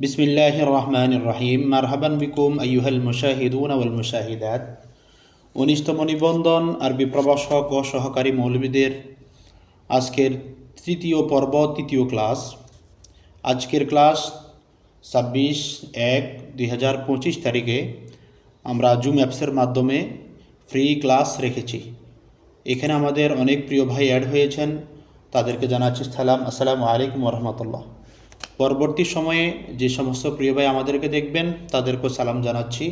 বিসমিল্লাহির রহমানির রহিম। মারহাবান বিকুম আইয়ুহাল মুশাহিদুন ওয়াল মুশাহিদাত। 19তম নিবন্ধন আরবি প্রভাষক ও সহকারী মৌলবীদের আজকের তৃতীয় পর্ব, তৃতীয় ক্লাস। আজকের ক্লাস 26/1/2025 তারিখে আমরা জুম অ্যাপসের মাধ্যমে ফ্রি ক্লাস রেখেছি। এখানে আমাদের অনেক প্রিয় ভাই অ্যাড হয়েছেন, তাদেরকে জানাচ্ছি সালাম, আসসালামু আলাইকুম ওয়া রাহমাতুল্লাহ। পরবর্তী সময়ে যে সমস্ত প্রিয় ভাই আমাদেরকে দেখবেন তাদেরকেও সালাম জানাচ্ছি।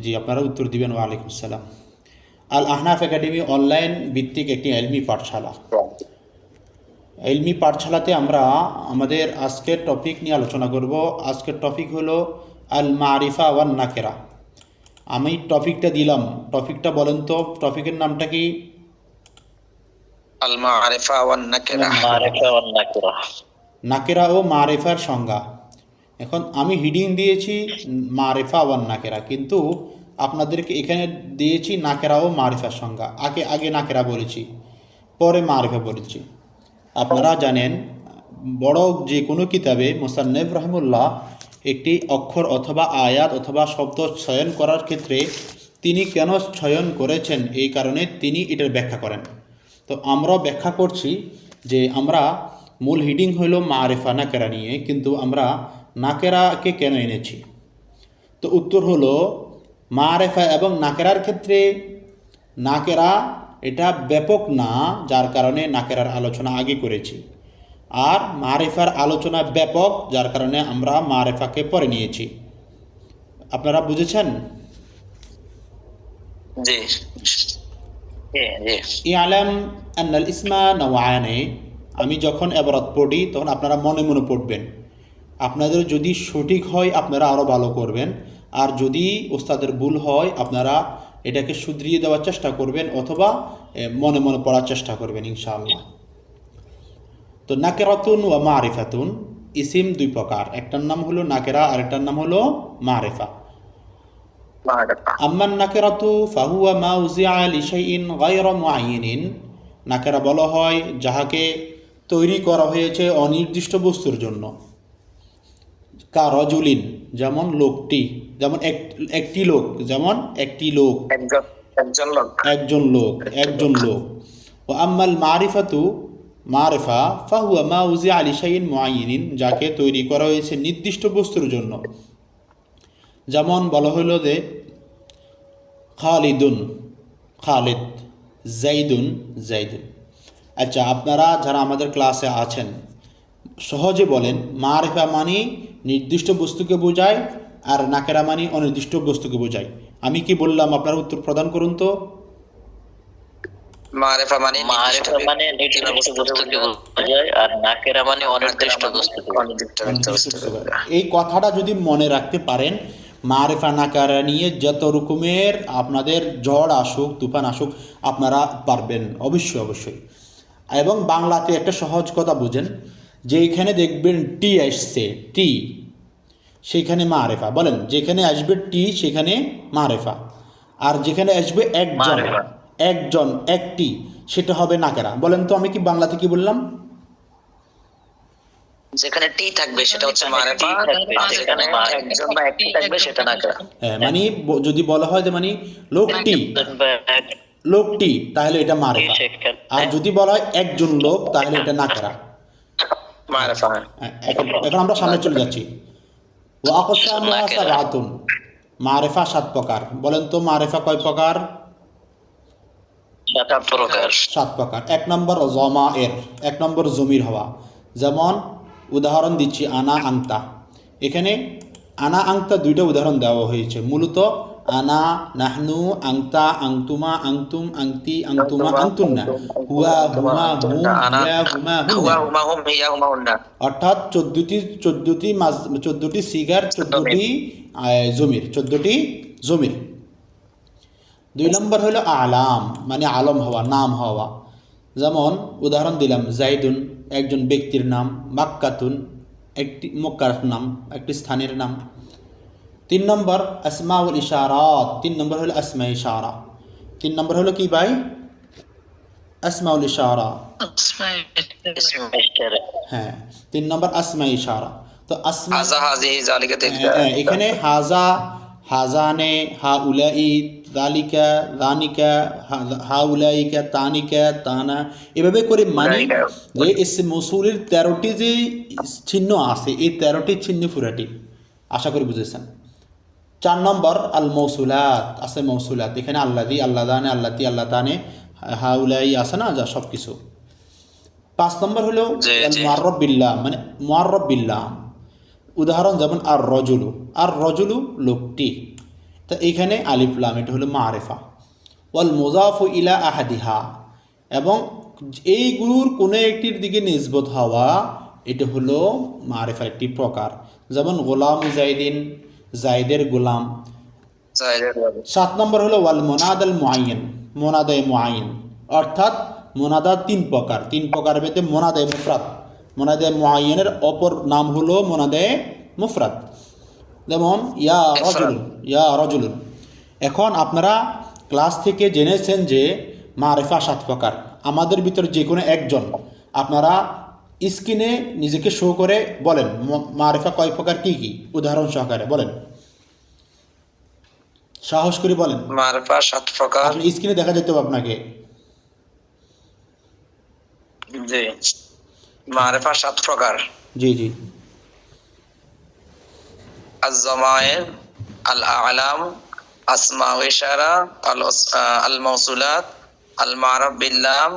জি, আপনারা উত্তর দিবেন ওয়ালাইকুম সালাম। আল আহনাফ একাডেমি অনলাইন ভিত্তিক একটি এলমি পাঠশালা। এলমি পাঠশালাতে আমরা আমাদের আজকের টপিক নিয়ে আলোচনা করব। আজকের টপিক হলো আল মারিফা ওয়ান নাকেরা। আমি টপিকটা দিলাম, টপিকটা বলেন তো, টপিকের নামটা কি? আল মারিফা ওয়ান নাকিরা। নাকেরা ও মারিফার সংজ্ঞা। এখন আমি হিডিং দিয়েছি মারিফা ওয়ান নাকেরা, কিন্তু আপনাদেরকে এখানে দিয়েছি নাকেরা ও মারিফার সংজ্ঞা। আগে নাকেরা বলেছি, পরে মারিফা বলেছি। আপনারা জানেন, বড় যে কোনো কিতাবে মুসান্নিফ রাহিমাহুল্লাহ একটি অক্ষর অথবা আয়াত অথবা শব্দ চয়ন করার ক্ষেত্রে তিনি কেন চয়ন করেছেন, এই কারণে তিনি এটার ব্যাখ্যা করেন। তো আমরা ব্যাখ্যা করছি যে আমরা মূল হিডিং হইল মারিফা নাকেরা নিয়ে, কিন্তু আমরা নাকেরাকে কেন এনেছি? তো উত্তর হলো মারিফা এবং নাকেরার ক্ষেত্রে নাকেরা এটা ব্যাপক না, যার কারণে নাকেরার আলোচনা আগে করেছি। আর মারিফার আলোচনা ব্যাপক, যার কারণে আমরা মারিফাকে পরে নিয়েছি। আপনারা বুঝেছেন? জি ইয়ালাম আন্নাল ইসমা নওয়ানে। আমি যখন এবারত পড়ি তখন আপনারা মনে মনে পড়বেন। আপনাদের যদি সঠিক হয় আপনারা আরও ভালো করবেন, আর যদি ওস্তাদের ভুল হয় আপনারা এটাকে শুধরিয়ে দেওয়ার চেষ্টা করবেন অথবা মনে মনে পড়ার চেষ্টা করবেন ইনশাআল্লাহ। তো নাকেরাতুন ওয়া মারিফাতুন, ইসিম দুই প্রকার, একটার নাম হলো নাকেরা আর একটার নাম হলো মারিফা। আম্মান নাকেরাতু ফাহুয়া মা উজিআ লিশাইইন গায়রা মুআয়্যানিন। নাকেরা বলা হয় যাহাকে তৈরি করা হয়েছে অনির্দিষ্ট বস্তুর জন্য। কা রজুলিন, যেমন লোকটি, যেমন একটি লোক, যেমন একটি লোক, একজন লোক। ও আম্মাল মারিফাতু, মারিফা ফাহুয়া মা উজিআ লিশাইইন মুআয়্যানিন, যাকে তৈরি করা হয়েছে নির্দিষ্ট বস্তুর জন্য। যেমন বলা হইল যে খালিদুন খালিদ, জাইদুন জাইদুন। আচ্ছা, আপনারা যারা আমাদের ক্লাসে আছেন সহজে বলেন, মারিফা মানে নির্দিষ্ট বস্তুকে বোঝায় আর নাকেরা মানে অনির্দিষ্ট বস্তুকে বোঝায়। আমি কি বললাম, আপনারা উত্তর প্রদান করুন তো। মারিফা মানে নির্দিষ্ট বস্তুকে বোঝায় আর নাকিরা মানে অনির্দিষ্ট বস্তুকে বোঝায়। এই কথাটা যদি মনে রাখতে পারেন, মারিফা নাকেরা নিয়ে যত রকমের আপনাদের ঝড় আসুক, তুফান আসুক, আপনারা পারবেন অবশ্যই। এবং বাংলাতে একটা সহজ কথা বুঝেন, যে এখানে দেখবেন টি আসছে, টি, সেখানে মারিফা। বলেন, যেখানে আসবে টি সেখানে মারিফা, আর যেখানে আসবে একজন একটি, সেটা হবে নাকেরা। বলেন তো, আমি কি বাংলাতে কি বললাম? যেখানে টি থাকবে সেটা হচ্ছে মারিফা, আর যেখানে একজন বা একটি থাকবে সেটা নাকিরা। হ্যাঁ, মানে যদি বলা হয় যে মানে লোকটি, তাহলে এটা মারিফা। আর যদি বলা হয় একজন লোক, তাহলে এটা নাকেরা, মারিফা। এখন আমরা সামনে চলে যাচ্ছি। ওয়া আকসামুহা সাবআতুন, মারিফা 7 প্রকার। বলেন তো, মারিফা কয় প্রকার? 7 প্রকার। 1 নম্বর জমায়ের, 1 নম্বর জমির হওয়া। যেমন উদাহরণ দিচ্ছি, আনা আংতা। এখানে আনা আংতা দুইটা উদাহরণ দেওয়া হয়েছে। মূলত আনা, নাহনু, আংতা, আংতুমা, আংতুম, আংতি, আংতুমা, আংতুন্না, হুয়া, হুমা, হুম, হিয়া, হুমা, হুন্না। অর্থাৎ 14টি সিগার, 14টি জমির। 2 নম্বর হলো আলাম, মানে আলম হওয়া, নাম হওয়া। যেমন উদাহরণ দিলাম, জাইদুন একজন ব্যক্তির নাম, মাক্কাতুন একটি মক্কার নাম, একটি স্থানের নাম। 3 নম্বর আসমাউল ইশারাত, 3 নম্বর হলো আসমা ইশারা। 3 নম্বর হলো কি ভাই? আসমাউল ইশারা। হ্যাঁ, 3 নম্বর আসমা ইশারা। তো আসমা হাজা হাজিহি জালিকা তিলকা। এখানে হাজা, হাজানে, হাউলাই, যালিকা, যানিকা, হাউলাইকা, তানিকা, তানা, এভাবে করে মানে যে ইসম মৌসুলের 13টি যে চিহ্ন আছে, এই 13টি চিহ্ন পুরাটি। আশা করি বুঝেছেন। 4 নম্বর আল মৌসুলাত আছে, মৌসুলাত এখানে আল্লাদি, আল্লাদানে, আল্লাতি, আল্লাতানে, হাউলাই আছে না, যা সব কিছু। 5 নম্বর হলো আল মুআররাব বিল্লাহ, মানে মুআররাব বিল্লাহ। উদাহরণ যেমন আর রজুলু, আর রজুলু লোকটি, তা এখানে আলিফ লাম, এটা হলো মারিফা। ওয়াল মুজাফু ইলা আহাদিহা, এবং এইগুলোর কোনো একটির দিকে নিসবত হওয়া, এটা হলো মারিফার একটি প্রকার। যেমন গোলাম জাইদিন, জাইদের গোলাম। 7 নম্বর হলো ওয়াল মোনাদাল মুআয়্যান, মোনাদায়ে মুআয়্যান, অর্থাৎ মোনাদা 3 প্রকার। 3 প্রকার ভেদে মোনাদায়ে মুফরাদ, মোনাদায়ে মুআয়্যানের অপর নাম হলো মোনাদায়ে মুফরাদ। যেমন ইয়া রজুলুন, ইয়া রজুলুন। এখন আপনারা ক্লাস থেকে জেনেছেন যে মারিফা 7 প্রকার। আমাদের ভিতরে যে কোনো একজন আপনারা স্ক্রিনে নিজেকে শো করে বলেন মারিফা কয় প্রকার, কি কি, উদাহরণ সহকারে বলেন, সাহস করে বলেন। মারিফা 7 প্রকার। আপনি স্ক্রিনে দেখা যেতে হবে আপনাকে। জি, মারিফা 7 প্রকার। জি জি। আয-যামায়ের, আল-আ'লাম, আসমা ওয়া ইশারা, আল-মাওসুলাত, আল-মুআররাব বিল্লাম,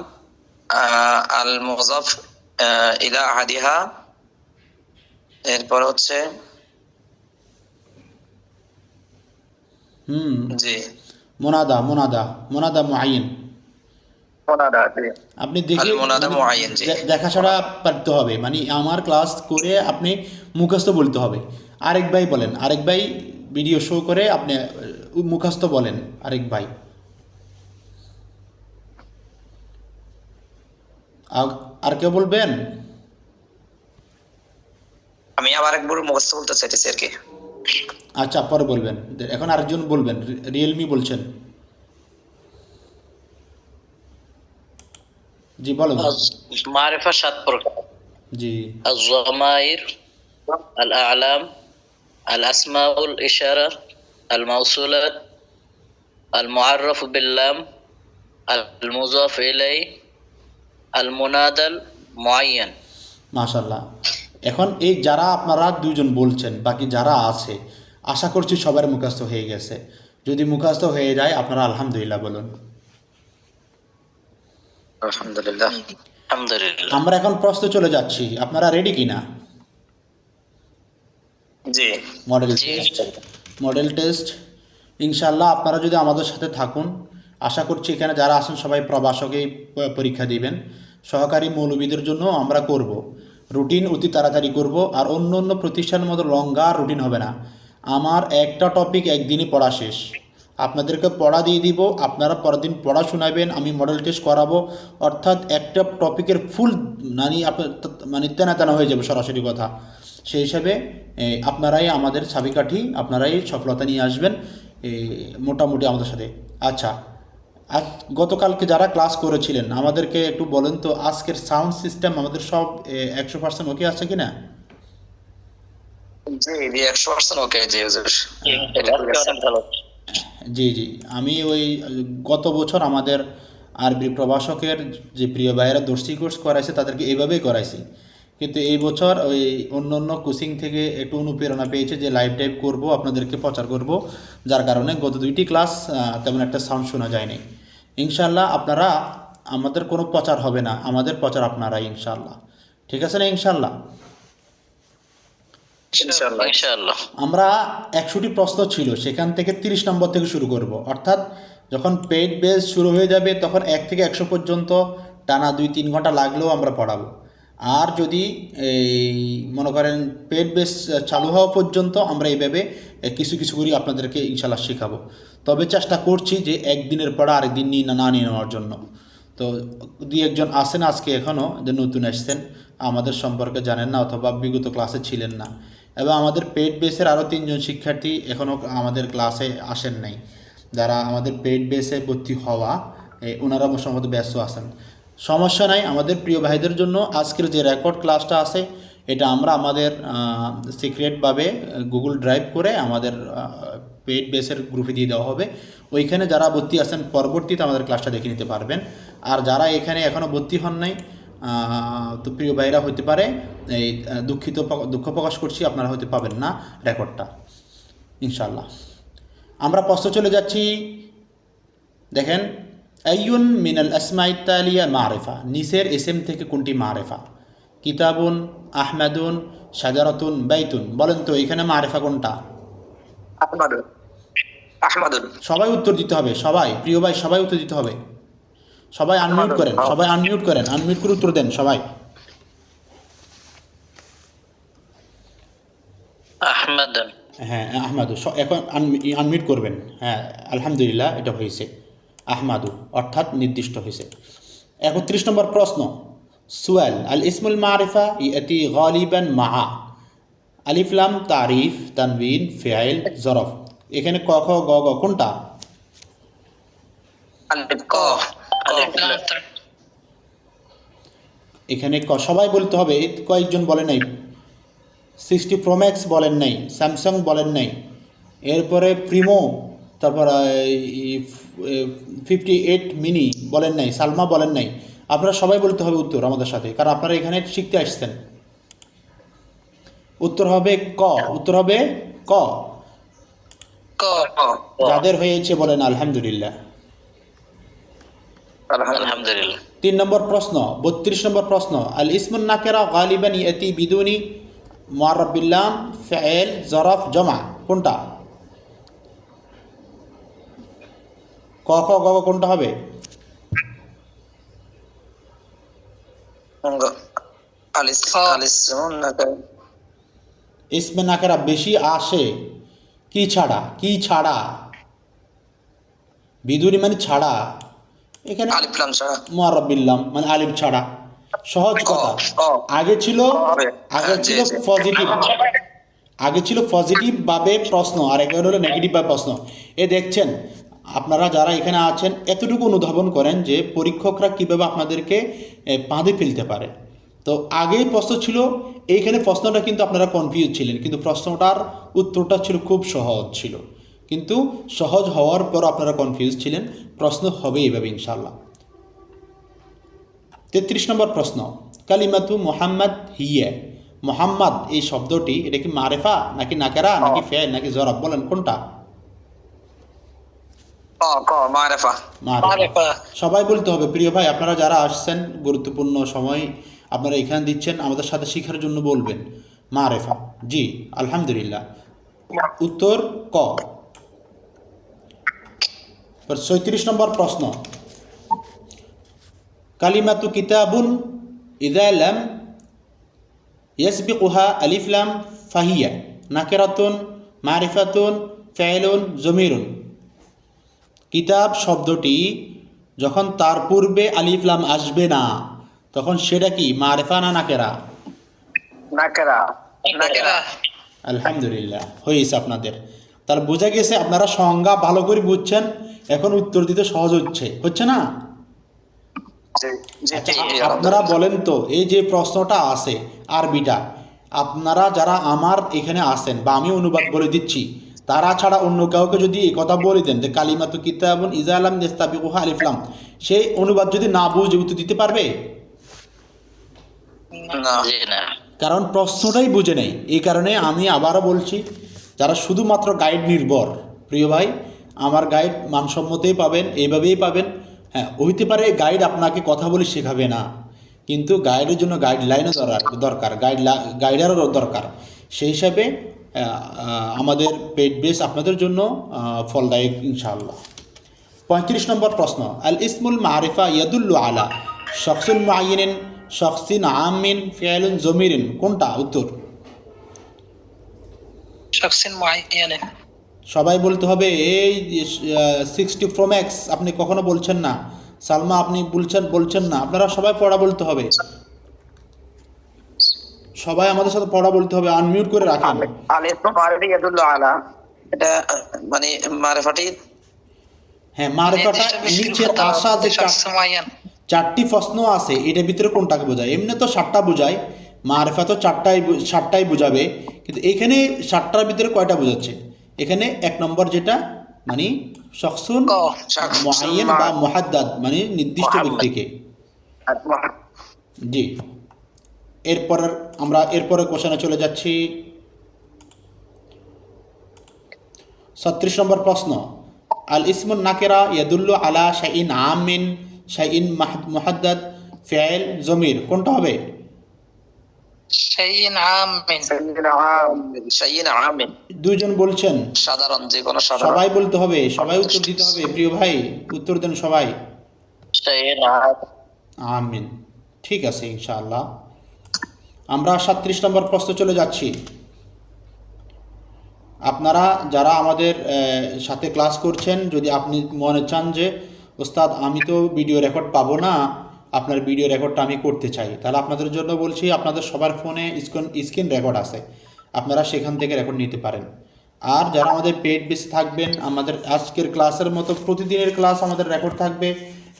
আল-মুযাফ ইলা আহাদিহা। এরপর হচ্ছে জি মোনাদা, মোনাদা, মোনাদা মুআয়্যান। আপনি দেখে দেখা ছাড়া পারতে হবে, মানে আমার ক্লাস করে আপনি মুখস্থ বলতে হবে। আরেক ভাই বলেন, আরেক ভাই ভিডিও শো করে আপনি মুখস্থ বলেন, আরেক ভাই। আর কেউ বলবেন? আমি আবার একবার মুখস্থ বলতে চাইতেছি আর কি। আচ্ছা, পরে বলবেন। এখন আরেকজন বলবেন, রিয়েলমি বলছেন। জি বলুন। মারিফা 7 প্রকার। জি। আয-যামাইর, আল-আ'লাম, আল-আসমাউল ইশারা, আল-মাওসুলাত, আল-মুআররাফু বিল্লাম, আল-মুযাফ ইলাই, আল-মুনাদাল মুআয়্যান। মাশাআল্লাহ। এখন এই যারা আপনারা দুজন বলছেন, বাকি যারা আছে আশা করছি সবার মুখস্থ হয়ে গেছে। যদি মুখস্থ হয়ে যায় আপনারা আলহামদুলিল্লাহ বলুন। আলহামদুলিল্লাহ। আলহামদুলিল্লাহ। আমরা এখন প্রশ্ন চলে যাচ্ছি, আপনারা রেডি কিনা? জি। মডেল টেস্ট, মডেল টেস্ট ইনশাআল্লাহ আপনারা যদি আমাদের সাথে থাকুন, আশা করছি এখানে যারা আছেন সবাই প্রবাসকেই পরীক্ষা দিবেন। সহকারী মৌলবীদের জন্য আমরা করব রুটিন, অতি তাড়াতাড়ি করব। আর অন্য অন্য প্রতিষ্ঠানের মতো লঙ্গা রুটিন হবে না। আমার একটা টপিক একদিনই পড়া শেষ, আপনাদেরকে পড়া দিয়ে দিব, আপনারা পরের দিন পড়া শোনাবেন, আমি মডেল টেস্ট করাবো। অর্থাৎ একটা টপিকের ফুল মানে তেনা তেনা হয়ে যাবে, সরাসরি কথা। সেই হিসাবে আপনারাই আমাদের চাবিকাঠি, আপনারাই সফলতা নিয়ে আসবেন মোটামুটি আমাদের সাথে। আচ্ছা, আজ গতকালকে যারা ক্লাস করেছিলেন আমাদেরকে একটু বলেন তো, আজকের সাউন্ড সিস্টেম আমাদের সব 100% ওকে আছে কিনা? জি 100% ওকে। জি হুজুর। জি জি। আমি ওই গত বছর আমাদের আরবি প্রভাষকের যে প্রিয় ভাইয়েরা দর্শী কোর্স করাইছে তাদেরকে এইভাবেই করাইছি, কিন্তু এই বছর ওই অন্য অন্য কোচিং থেকে একটু অনুপ্রেরণা পেয়েছে যে লাইভ টাইপ করব, আপনাদেরকে প্রচার করব, যার কারণে গত 2টি ক্লাস তেমন একটা সাউন্ড শোনা যায়নি। ইনশাআল্লাহ আপনারা, আমাদের কোনো প্রচার হবে না, আমাদের প্রচার আপনারাই ইনশাআল্লাহ। ঠিক আছে না? ইনশাআল্লাহ। ইনশাআল্লাহ। আমরা 100টি প্রশ্ন ছিল, সেখান থেকে 30 নম্বর থেকে শুরু করব। অর্থাৎ যখন পেইড বেস শুরু হয়ে যাবে তখন 1 থেকে 100 পর্যন্ত টানা 2-3 ঘন্টা লাগলেও আমরা পড়াবো। আর যদি এই মনে করেন পেইড বেস চালু হওয়া পর্যন্ত আমরা এইভাবে কিছু কিছু করে আপনাদেরকে ইনশাআল্লাহ শেখাবো। তবে চেষ্টা করছি যে একদিনের পড়া আরেকদিন না নিয়ে নেওয়ার জন্য। তো 2-1জন আছেন আজকে এখনও যে নতুন আসছেন, আমাদের সম্পর্কে জানেন না অথবা বিগত ক্লাসে ছিলেন না, এবং আমাদের পেইড বেসের আরও 3জন শিক্ষার্থী এখনও আমাদের ক্লাসে আসেন নাই। যারা আমাদের পেইড বেসে ভর্তি হওয়া ওনারা সম্ভবত ব্যস্ত আছেন। সমস্যা নাই, আমাদের প্রিয় ভাইদের জন্য আজকের যে রেকর্ড ক্লাসটা আছে এটা আমরা আমাদের সিক্রেটভাবে গুগল ড্রাইভ করে আমাদের পেইড বেসের গ্রুপে দিয়ে দেওয়া হবে। ওইখানে যারা ভর্তি আছেন পরবর্তীতে আমাদের ক্লাসটা দেখে নিতে পারবেন। আর যারা এখানে এখনও ভর্তি হন নাই, তো প্রিয় ভাইরা হতে পারে এই দুঃখ প্রকাশ করছি, আপনারা হয়তো পাবেন না রেকর্ডটা ইনশাল্লাহ। আমরা প্রশ্ন চলে যাচ্ছি। দেখেন, আইয়ুন মিনাল আসমাই তালিয়া মারিফা, নিসের এসএম থেকে কোনটি মারিফা? কিতাবুন, আহমেদুন, শাজারাতুন, বাইতুন। বলেন তো এখানে মারিফা কোনটা? আহমাদুন। আহমাদুন। সবাই উত্তর দিতে হবে, সবাই প্রিয় ভাই সবাই উত্তর দিতে হবে। সবাই আনমিউট করেন, সবাই আনমিউট করেন, আনমিউট করে উত্তর দেন সবাই। আহমেদুন। হ্যাঁ আহমাদু, এখন আনমিউট করবেন। হ্যাঁ আলহামদুলিল্লাহ, এটা হয়েছে আহমাদু, অর্থাৎ নির্দিষ্ট হয়েছে। 31 নম্বর প্রশ্ন, সুয়াল আল ইসমুল মারিফা ইয়াতি গালিবান মাআ আলিফ লাম তারিফ তানবিন ফেআইল জরফ। এখানে ক খ গ গ কোনটা? আলিফ ক। এখানে সবাই বলতে হবে। কয়েকজন বলে নাই, 60 প্রো ম্যাক্স বলেন নাই, স্যামসাং বলেন নাই, এরপরে প্রিমো, তারপর 58 মিনি বলেন নাই, সালমা বলেন নাই। আপনারা সবাই বলতে হবে উত্তর আমাদের সাথে, কারণ আপনারা এখানে শিখতে আসছেন। উত্তর হবে ক, উত্তর হবে ক। ক। যাদের হয়েছে বলেন আলহামদুলিল্লাহ। আলহামদুলিল্লাহ। 3 নম্বর প্রশ্ন, 32 নম্বর প্রশ্ন, আল ইসমুন নাকেরা গালিবান ইয়াতি বিদুনি মুআররাব বিল লাম ফাইল জরফ জমা। কোনটা? ক খ গ ঘ কোনটা হবে? ইসমে নাকেরা বেশি আসে কি ছাড়া? কি ছাড়া? বিদুনি মানে ছাড়া, এখানে আলিফ লাম ছাড়া। মুআররাব বিল লাম মানে আলিফ ছাড়া। সহজ কথা। আগে ছিল পজিটিভ, আগে ছিল পজিটিভ ভাবে প্রশ্ন, আর এখন হলো নেগেটিভ ভাবে প্রশ্ন। এ দেখছেন আপনারা যারা এখানে আছেন এতটুকু অনুধাবন করেন যে পরীক্ষকরা কীভাবে আপনাদেরকে বাঁধে ফেলতে পারে। তো আগেই প্রশ্ন ছিল, এইখানে প্রশ্নটা কিন্তু আপনারা কনফিউজ ছিলেন, কিন্তু প্রশ্নটার উত্তরটা ছিল খুব সহজ ছিল, কিন্তু সহজ হওয়ার পর আপনারা কনফিউজ ছিলেন। প্রশ্ন হবে এইভাবে ইনশাআল্লাহ। 33 নম্বর প্রশ্ন, কালিমাতু মুহাম্মদ হিয়া, মুহাম্মদ এই শব্দটি এটা কি মারিফা নাকি নাকেরা নাকি ফেল নাকি জরফ? বলেন কোনটা? মারিফা। মারিফা। সবাই বলতে হবে প্রিয় ভাই, আপনারা যারা আসছেন গুরুত্বপূর্ণ সময় আপনারা এখানে দিচ্ছেন, আমাদের সাথে শিখার জন্য বলবেন মারিফা। জি আলহামদুলিল্লাহ, উত্তর ক। 36 নম্বর প্রশ্ন, কালিমাতু কিতাবুন ইযা লাম ইয়াসবিকুহা আলিফ লাম ফাহিয়া নাকিরাতুন মারিফাতুন ফাইলুন জমিরুন। কিতাব শব্দটি যখন তার পূর্বে আলিফ লাম আসবে না তখন সেটা কি মারিফা না নাকেরা? নাকেরা। নাকেরা। আলহামদুলিল্লাহ, হয়েছে আপনাদের। তার বোঝা গেছে আপনারা সংজ্ঞা ভালো করে বুঝছেন, এখন উত্তর দিতে সহজ হচ্ছে না? আচ্ছা, আপনারা বলেন তো এই যে প্রশ্নটা আছে আরবিটা, আপনারা যারা আমার এখানে আসেন বা আমি অনুবাদ বলে দিচ্ছি, তারা ছাড়া অন্য কাউকে যদি এই কথা বলে দেন যে কালিমাতু কিতাবুন ইযা লাম ইয়াসতাবিকুহা আলিফ লাম, সেই অনুবাদ যদি না বুঝে উত্তর দিতে পারবে? না। কারণ প্রশ্নটাই বুঝে নেই। এই কারণে আমি আবারও বলছি, যারা শুধুমাত্র গাইড নির্ভর, প্রিয় ভাই আমার গাইড মানসম্মতই পাবেন, এইভাবেই পাবেন। হ্যাঁ হইতে পারে গাইড আপনাকে কথা বলে শেখাবে না, কিন্তু গাইডের জন্য গাইডলাইনও দরকার, গাইডারও দরকার। সেই হিসাবে আমাদের পেইড বেস আপনাদের জন্য ফলদায়ক ইনশাআল্লাহ। 35 নম্বর প্রশ্ন, আল ইসমুল মারিফা ইয়াদুল্লু আলা শখসুন মুআয়্যানিন শখসিন আমিন ফিআলুন জমিরিন। কোনটা? উত্তর শখসিন মুআয়্যানিন। সবাই বলতে হবে। এই 60 প্রো ম্যাক্স আপনি কখনো বলছেন না, সালমা আপনি বলছেন না, আপনারা সবাই পড়া বলতে হবে, সবাই আমাদের সাথে পড়া বলতে হবে। আনমিউট করে রাখেন। আলিফ মারিফা ইয়াদুল্লু আলা, এটা মানে মারিফাটি। হ্যাঁ মারিফাটা নিচের আসা যে 4টি প্রশ্ন আছে এটার ভিতরে কোনটাকে বোঝায়? এমনি তো 7টা বোঝায়, মারেফা তো সাতটাই বোঝাবে, কিন্তু এখানে সাতটার ভিতরে কয়টা বোঝাচ্ছে? এখানে এক নম্বর যেটা মানে শখসুন ক মুআয়্যান বা মুহাদ্দাদ মানে নির্দিষ্ট ব্যক্তিকে। জি, এরপরে কোশ্চেনে চলে যাচ্ছি। 36 নম্বর প্রশ্ন, আল ইসমুন নাকিরা ইয়াদুল্লু আলা শাইইন আমিন শাইইন মুহাদ্দাদ ফাইল জমির, কোনটা হবে? শাইইন আমিন। শাইইন আমিন, দুইজন বলছেন, সাধারণ, যে কোনো সাধারণ। সবাই বলতে হবে, সবাই উত্তর দিতে হবে। প্রিয় ভাই উত্তর দেন সবাই। শাইইন আমিন, ঠিক আছে ইনশাআল্লাহ। আমরা 37 নম্বর প্রশ্ন চলে যাচ্ছি। আপনারা যারা আমাদের সাথে ক্লাস করছেন, যদি আপনি মনে চান যে ওস্তাদ আমি তো ভিডিও রেকর্ড পাবো না, আপনার ভিডিও রেকর্ডটা আমি করতে চাই, তাহলে আপনাদের জন্য বলছি, আপনাদের সবার ফোনে স্ক্রিন রেকর্ড আছে, আপনারা সেখান থেকে রেকর্ড নিতে পারেন। আর যারা আমাদের পেইড বেসে থাকবেন, আমাদের আজকের ক্লাসের মতো প্রতিদিনের ক্লাস আমাদের রেকর্ড থাকবে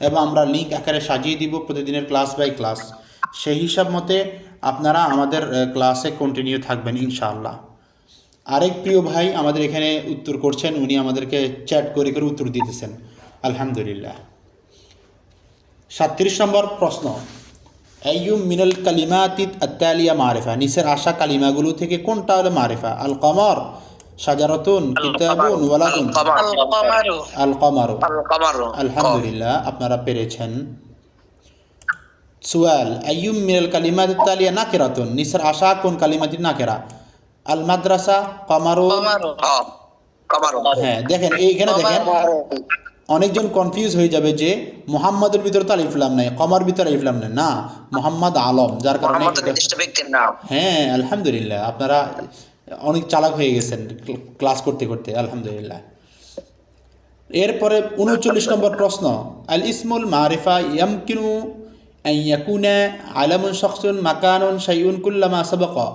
এবং আমরা লিঙ্ক আকারে সাজিয়ে দিব প্রতিদিনের ক্লাস বাই ক্লাস। সেই হিসাব মতে আপনারা আমাদের ক্লাসে কন্টিনিউ থাকবেন ইনশাআল্লাহ। আরেক প্রিয় ভাই আমাদের এখানে উত্তর করছেন, উনি আমাদেরকে চ্যাট করে করে উত্তর দিতেছেন, আলহামদুলিল্লাহ। 37 নম্বর প্রশ্ন, আইয়ুম মিনাল কালিমাতিত আত্তালিয়া মারিফা, নিচের আসা কালিমাগুলো থেকে কোনটা হলো মারিফা? আল কমর, শাজারাতুন, কিতাবুন, ওয়ালাদুন। আল কমারু। আল কমর, আল কামারু, আলহামদুলিল্লাহ, আপনারা পেরেছেন। সুয়াল, আইয়ুম মিনাল কালিমাত আত্তালিয়া নাকিরাতুন, নিচের আসা কোন কালিমাটি নাকিরা? আল মাদ্রাসা, কমারুন। কমারু। কামারু। হ্যাঁ দেখেন, এইখানে দেখেন অনেকজন কনফিউজ হয়ে যাবে যে মোহাম্মদের ভিতরে তো আলিফ লাম নাই, কমার ভিতরে আলিফ লাম নাই, না, মোহাম্মদ আলম, যার কারণে মোহাম্মদ নির্দিষ্ট ব্যক্তির নাম। হ্যাঁ আলহামদুলিল্লাহ, আপনারা অনেক চালাক হয়ে গেছেন ক্লাস করতে করতে, আলহামদুলিল্লাহ। এরপরে 39 নম্বর প্রশ্ন, আল ইসমুল মারিফা ইয়ামকিনু আন ইয়াকুনা আলামুন শাখসুন মাকানুন শাইউন কুল্লামা সাবাকা,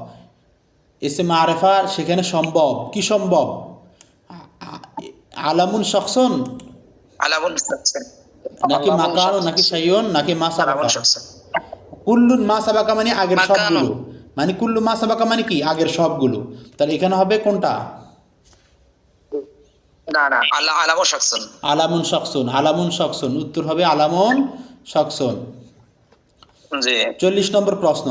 ইসম মারিফা সেখানে সম্ভব, কি সম্ভব? আলামুন শাখসুন আলামুন শাখসুন, নাকি মাকানুন নাকি শাইউন নাকি মা সাবাকা? আলামুন শাখসুন। কুল্লুন মা সাবাকা মানে আগের মাকানুন। সবগুলো, মানে কুল্লু মা সাবাকা মানে কি আগের সবগুলো, তাহলে এখানে হবে কোনটা? না না, আলামুন শাখসুন। আলামুন শাখসুন, আলামুন শাখসুন, উত্তর হবে আলামুন শাখসুন। জি। 40 নম্বর প্রশ্ন,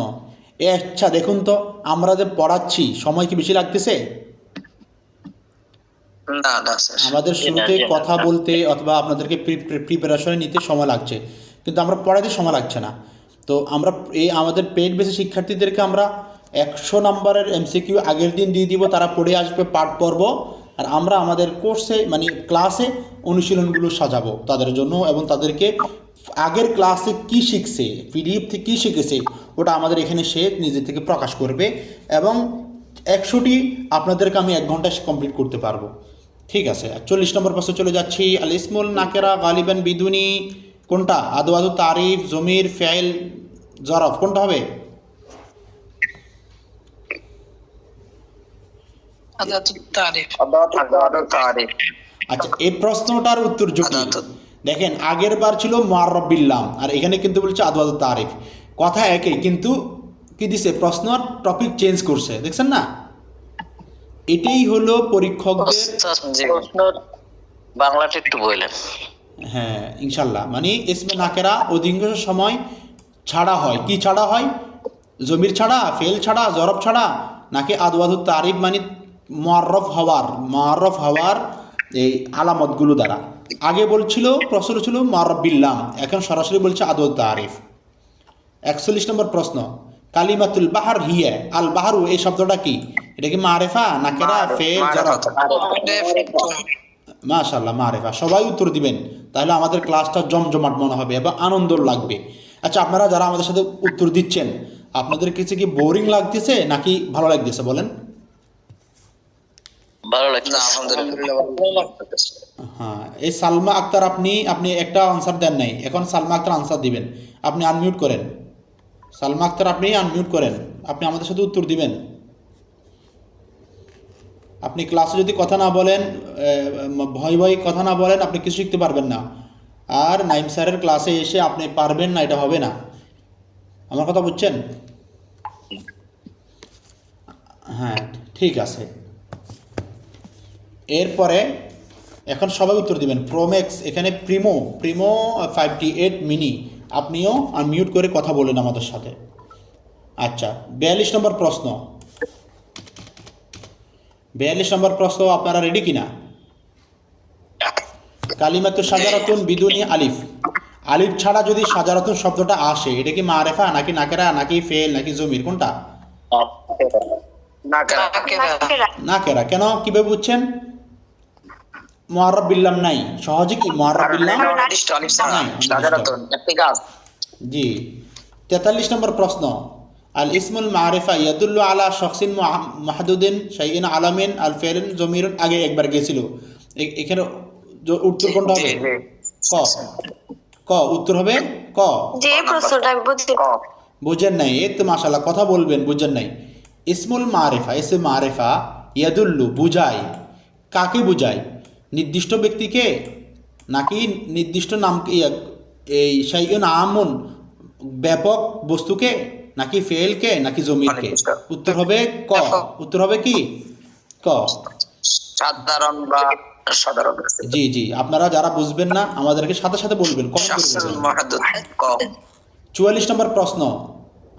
আচ্ছা দেখুন তো, আমরা যে পড়াচ্ছি সময় কি বেশি লাগতেছে? না না স্যার। আমাদের শুরুতে জি না, কথা না। বলতে অথবা আপনাদেরকে প্রিপারেশনে নিতে সময় লাগছে, কিন্তু আমরা পড়াতে সময় লাগছে না। তো আমরা আমাদের পেইড বেসে শিক্ষার্থীদেরকে আমরা 100 নম্বরের এমসিকিউ আগের দিন দিয়ে দিব, তারা পড়ে আসবে পাঠ পর্ব, আর আমরা আমাদের কোর্সে মানে ক্লাসে অনুশীলনগুলো সাজাবো তাদের জন্য, এবং তাদেরকে আগের ক্লাসে কি শিখছে, পিডিএফ থেকে কী শিখেছে, ওটা আমাদের এখানে সে নিজে থেকে প্রকাশ করবে, এবং 100টি আপনাদেরকে আমি 1 ঘন্টায় কমপ্লিট করতে পারবো। ঠিক আছে, 40 নম্বর প্রশ্ন চলে যাচ্ছি। আল ইসমুল নাকেরা গালিবান বিদুনি, কোনটা? আদু তারিফ, জমির, ফাইল, জরফ, কোনটা হবে? আদাতুত তারিফ। আদাতুত তারিফ। আচ্ছা, এই প্রশ্নটার উত্তর জটিল। দেখেন আগের বার ছিল মুআররাব বিল্লাম, আর এখানে কিন্তু বলছে আদু তারিফ, কথা একই, কিন্তু কি দিছে, প্রশ্নর টপিক চেঞ্জ করছে, দেখছেন না? এটাই হলো পরীক্ষকদের। প্রশ্ন বাংলাটা একটু বললেন। হ্যাঁ ইনশাল্লাহ, মানে ইসমে নাকেরা অধিকাংশ সময় ছাড়া হয়, কি ছাড়া হয়? জমির ছাড়া, ফেল ছাড়া, জরব ছাড়া, নাকি আদু তারিফ মানে মুআররফ হওয়ার এই আলামতগুলো দ্বারা। আগে বলছিল, প্রশ্ন ছিল মুআররব বিল্লাম, এখন সরাসরি বলছে আদু তারিফ। 41 নম্বর প্রশ্ন, কালিমাতুল বাহার হিয়া, আল বাহারু এই শব্দটা কি? এটা কি মারিফা, নাকেরা, ফেল, জরব? মাশাআল্লাহ, মারিফা। সবাই উত্তর দিবেন, তাহলে আমাদের ক্লাসটা জমজমাট মনে হবে এবং আনন্দ লাগবে। আচ্ছা, আপনারা যারা আমাদের সাথে উত্তর দিচ্ছেন, আপনাদের কাছে কি বোরিং লাগতেছে নাকি ভালো লাগতেছে বলেন? ভালো লাগছে। আলহামদুলিল্লাহ। হ্যাঁ, এই সালমা আক্তার, আপনি একটা আনসার দেন নাই, এখন সালমা আক্তার আনসার দিবেন। আপনি আনমিউট করেন, সালমা আক্তার আপনি আনমিউট করেন, আপনি আমাদের সাথে উত্তর দিবেন। আপনি ক্লাসে যদি কথা না বলেন, ভয় কথা না বলেন, আপনি কিছু শিখতে পারবেন না। আর নাইম স্যারের ক্লাসে এসে আপনি পারবেন না, এটা হবে না। আমার কথা বুঝছেন? হ্যাঁ ঠিক আছে। এরপরে এখন সবাই উত্তর দিবেন। প্রোম্যাক্স এখানে প্রিমো 58 মিনি, আপনিও আনমিউট করে কথা বলেন আমাদের সাথে। আচ্ছা 42 নম্বর প্রশ্ন, 42 নম্বর প্রশ্ন আপনারা রেডি কিনা? কালিমাতু শাজারাতুন বিদুনি আলিফ, আলিফ ছাড়া যদি শাজারাতুন শব্দটা আসে, এটা কি মারেফা নাকি নাকেরা নাকি ফেল নাকি জমির, কোনটা? নাকেরা। নাকেরা। নাকেরা। কেন, কিভাবে বুঝছেন? মুআররাব বিল্লাম নাই, সহজে কি মুআররাব বিল্লাম নির্দিষ্ট আলিফ ছাড়া নাই। সাধারণত একটি গাছ। জি 43 নম্বর প্রশ্ন, আল ইসমুল মারিফা ইয়াদুল্লু আলা শখসিন মাহদুদিন শাইইন আলামিন আল ফেলিন জমিরুন, আগে একবার গেছিল। এখানে উত্তর কোনটা হবে? ক। ক উত্তর হবে ক। যে প্রশ্নটা আমি বুঝি ক। বুঝেন নাই? এই তো মাশাআল্লাহ, কথা বলবেন, বুঝেন নাই। ইসমুল মারিফা, ইসম মারিফা ইয়াদুল্লু বুঝায়, কাকে বুঝায়? নির্দিষ্ট ব্যক্তিকে নাকি নির্দিষ্ট নামকে? এই শাইউন আমুন ব্যাপক বস্তুকে নাকি ফেলকে নাকি জমিরকে? উত্তর হবে ক। উত্তর হবে কি? ক। সাধারণ বা সাধারণ। জি জি, আপনারা যারা বুঝবেন না আমাদেরকে সাথে সাথে বলবেন, কমেন্ট করে শাখসুল বলবেন। মাহদুদ। ক। 44 নম্বর প্রশ্ন,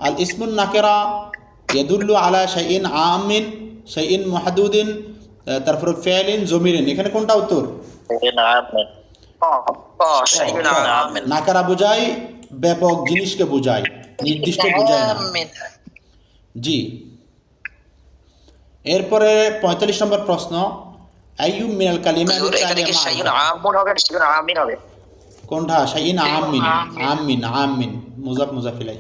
আল ইসমুন নাকেরা ইয়াদুল্লু আলা শাইইন আমিন শাইইন মাহদুদিন, তারপর ফেলিন জমিরিন, এখানে কোনটা উত্তর? ক। ক। শাইউন আমিন। নাকারা বুঝায় ব্যাপক জিনিসকে বুঝায়, নির্দিষ্ট বুঝায় না। আমিন। জি। এরপরে 45 নম্বর প্রশ্ন, আইয়ুম মিনাল কালিমাত হুজুর, এখানে কি শাইউন আমুন হবে না শাইউন আমিন হবে? কোনটা? শাইইন আমিন। আমিন। আমিন আমিন মুজাফ মুজাফিলাই।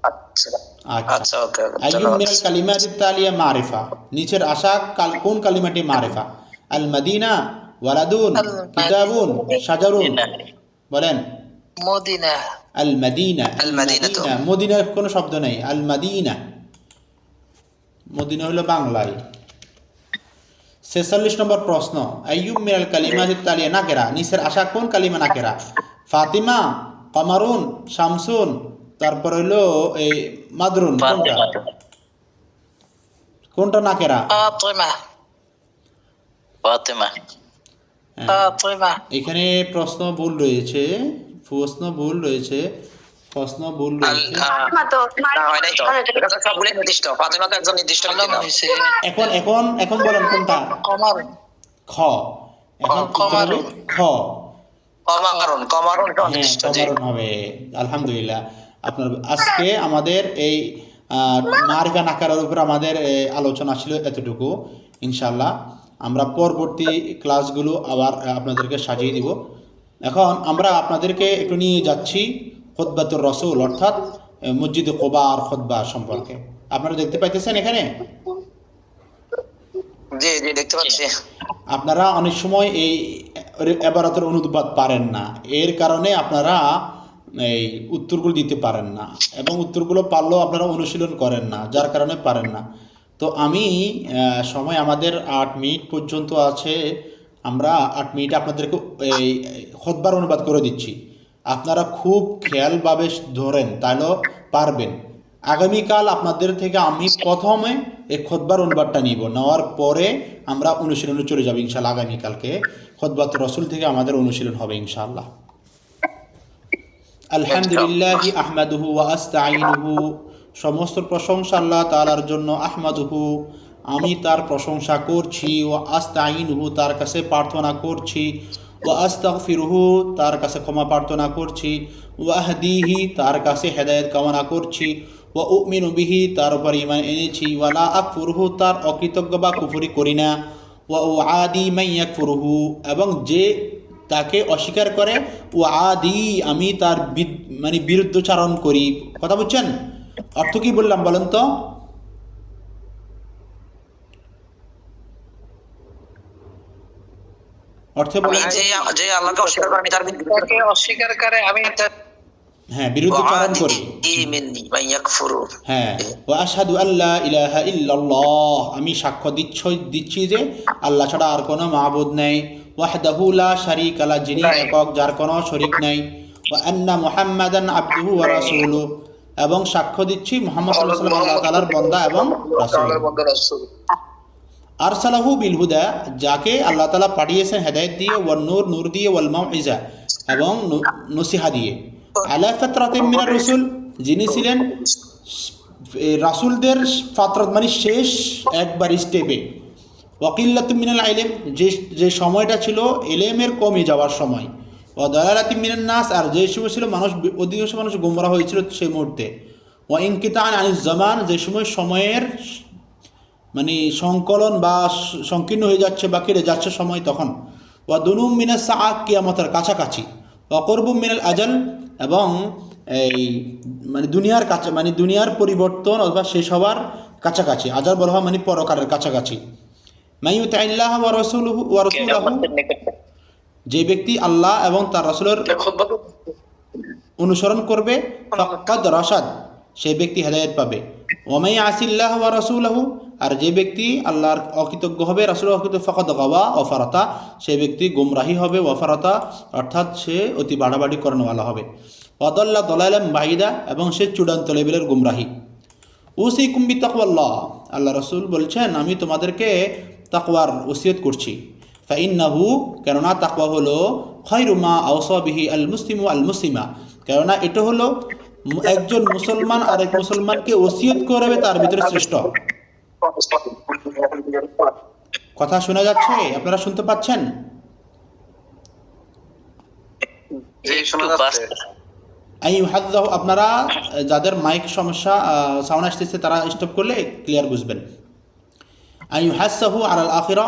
আচ্ছা আচ্ছা আচ্ছা, ওকে। আইয়ুম মিনাল কালিমাত তালিয়া মারিফা, নিচের আসা কোন কালিমাটি মারিফা? আল মাদিনা, ওয়ালাদুন, কিতাবুন, শাজারুন, বলেন। মদিনা। আল মাদিনা। আল মাদিনাতু। মদিনার কোনো শব্দ নেই, আল মাদিনা। মদিনা হলো বাংলায়। 46 নম্বর প্রশ্ন, আইয়ুম মিনাল কালিমাত তালিয়া নাকেরা, নিচের আসা কোন কালিমা নাকেরা? ফাতিমা, কমারুন, শামসুন, তারপর হলো এই মাদরুন, কোনটা? কোনটা নাকেরা? ফাতিমা। ফাতিমা। ফাতিমা। এখানে প্রশ্ন ভুল রয়েছে, প্রশ্ন ভুল রয়েছে। ফাতিমা তো না হয় নাই তো। এটা তো সবগুলো নির্দিষ্ট। ফাতিমা তো একজন নির্দিষ্ট ব্যক্তি আলম না। হয়েছে এখন এখন এখন বলেন কোনটা? কমর। খ। এখন উত্তর হবে কমারুন। খ। কমারুন। কমারুন তো হ্যাঁ নির্দিষ্ট। জি। কমারুন হবে। আলহামদুলিল্লাহ, আপনার আজকে আমাদের এই মারিফা নাকারার উপর আমাদের আলোচনা ছিল এতটুকু। ইনশাআল্লাহ আমরা পরবর্তী ক্লাসগুলো আবার আপনাদেরকে সাজিয়ে দিব। এখন আমরা আপনাদেরকে একটু নিয়ে যাচ্ছি খুতবাতুর রসুল, অর্থাৎ মসজিদে কুবার খুতবা সম্পর্কে। আপনারা দেখতে পাইতেছেন এখানে? জি জি, দেখতে পাচ্ছি। আপনারা অনেক সময় এই এবারতের অনুবাদ পারেন না, এর কারণে আপনারা এই উত্তরগুলো দিতে পারেন না, এবং উত্তরগুলো পারলেও আপনারা অনুশীলন করেন না, যার কারণে পারেন না। তো আমি সময় আমাদের 8 মিনিট পর্যন্ত আছে, আমরা 8 মিনিটে আপনাদেরকে এই খুতবার অনুবাদ করে দিচ্ছি। আপনারা খুব খেয়ালভাবে ধরেন, তাহলে পারবেন। আগামীকাল আপনাদের থেকে আমি প্রথমে এই খুতবার অনুবাদটা নিব, নেওয়ার পরে আমরা অনুশীলনে চলে যাব ইনশাআল্লাহ। আগামীকালকে খুতবাত রসুল থেকে আমাদের অনুশীলন হবে ইনশাআল্লাহ। আলহামদুলিল্লাহ আহমাদুহু ওয়া আস্তাঈনুহু, সমস্ত প্রশংসা আল্লাহ তাআলার জন্য। আহমাদুহু, আমি তার প্রশংসা করছি। ওয়া আস্তাঈনুহু, তার কাছে প্রার্থনা করছি। ওয়া আস্তাগফিরুহু, তার কাছে ক্ষমা প্রার্থনা করছি। ওয়া আহদিহি, তার কাছে হেদায়েত কামনা করছি। ওয়া উমিনু বিহি, তার উপর ঈমান এনেছি। ওয়া লা আকফুরুহু, তার অকৃতজ্ঞ বা কুফরি করি না। ওয়া উআদি মান ইয়াকফুরুহু, এবং যে তাকে অস্বীকার করে। ও আদি, আমি তার মানে বিরুদ্ধচারণ করি। কথা বুঝছেন? অর্থ কি বললাম বলেন তো? অর্থে আমি বলেন। যে আল্লাহকে অস্বীকার করে আমি তার তাকে অস্বীকার করে আমি তার হ্যাঁ, বিরুদ্ধচারণ করি। মিন্নি মান ইয়াকফুরু। হ্যাঁ, ওয়া আশহাদু আল্লা ইলাহা ইল্লাল্লাহ, আমি সাক্ষ্য দিচ্ছি যে আল্লাহ ছাড়া আর কোনো মাবুদ নেই। ওয়াহদাহু লা শারীকা লা, যিনি একক, যার কোনো শরীক নাই। ওয়া আন্না মুহাম্মাদান আবদুহু ওয়া রাসূলুহু, এবং সাক্ষ্য দিচ্ছি মুহাম্মদ সাল্লাল্লাহু আলাইহি ওয়াসাল্লাম আল্লাহ তাআলার বান্দা এবং রাসূল। আরসালাহু বিল হুদা, যাকে আল্লাহ তাআলা পাঠিয়েছেন হেদায়েত দিয়ে, ওয়ান নূর, নূর দিয়ে, ওয়াল মাউইজা এবং নসিহা দিয়ে, আলা ফাতরাতিন মিনার রাসূল, যিনি ছিলেন রাসূলদের ফাতরাত মানে শেষ একবার স্টেপে, ওয়াকিল্লাতুম মিনাল ইলম, যে সময়টা ছিল ইলমের কমে যাওয়ার সময়, ওয়া দালালাতুম মিনান নাস, আর যে সময় ছিল মানুষ অধিকাংশ মানুষ গোমরাহ হয়েছিল সেই মুহূর্তে, ওয়া ইনকিতাআন আনিজ জামান, যে সময়ের মানে সংকলন বা সংকীর্ণ হয়ে যাচ্ছে বা কেটে যাচ্ছে সময় তখন, ওয়া দুনুম মিনাস সাআ, কিয়ামতের কাছাকাছি, ওয়া কুরবুম মিনাল আজাল, এবং এই মানে দুনিয়ার কাছে মানে দুনিয়ার পরিবর্তন অথবা শেষ হওয়ার কাছাকাছি, আজাল বলা হয় মানে পরকালের কাছাকাছি। মাইয়ুতিল্লাহ ওয়া রাসূলুহু ওয়া রাসূলুহু, কিয়ামতের নিকট। যে ব্যক্তি আল্লাহ এবং তার রাসূলের অনুসরণ করবে, ফাকাদ রাশাদ, সেই ব্যক্তি হেদায়েত পাবে। ওয়া মাই ইয়াসিল্লাহ ওয়া রাসূলুহু, আর যে ব্যক্তি আল্লাহর অকৃতজ্ঞ হবে, রাসূলের অকৃতজ্ঞ, ফাকাদ গাওয়া ওয়া ফারাতা, সেই ব্যক্তি গুমরাহি হবে, ওয়া ফারাতা অর্থাৎ সে অতি বাড়াবাড়ি করেনওয়ালা হবে, ওয়া দাল্লা দালালাম বাঈদা, এবং সে চূড়ান্ত লেভেলের গুমরাহি। উসিকুম বিতাকওয়াল্লাহ, আল্লাহ রাসূল বলছেন আমি তোমাদেরকে তাকওয়ার ওসিয়ত করছি। ফাইন্নাহু, কেননা তাকওয়া হলো খায়রু মা আওসা বিহি আল মুসলিমু আল মুসলিমা, কেননা এটা হলো একজন মুসলমান আরেক মুসলমানকে ওসিয়ত করবে তার ভিতরে শ্রেষ্ঠ। কথা শোনা যাচ্ছে? আপনারা শুনতে পাচ্ছেন? আপনারা যাদের মাইক সমস্যা সাউন্ড আসতেছে তারা স্টপ করলে ক্লিয়ার বুঝবেন। আইয়ুহাসাহু আলাল আখিরা,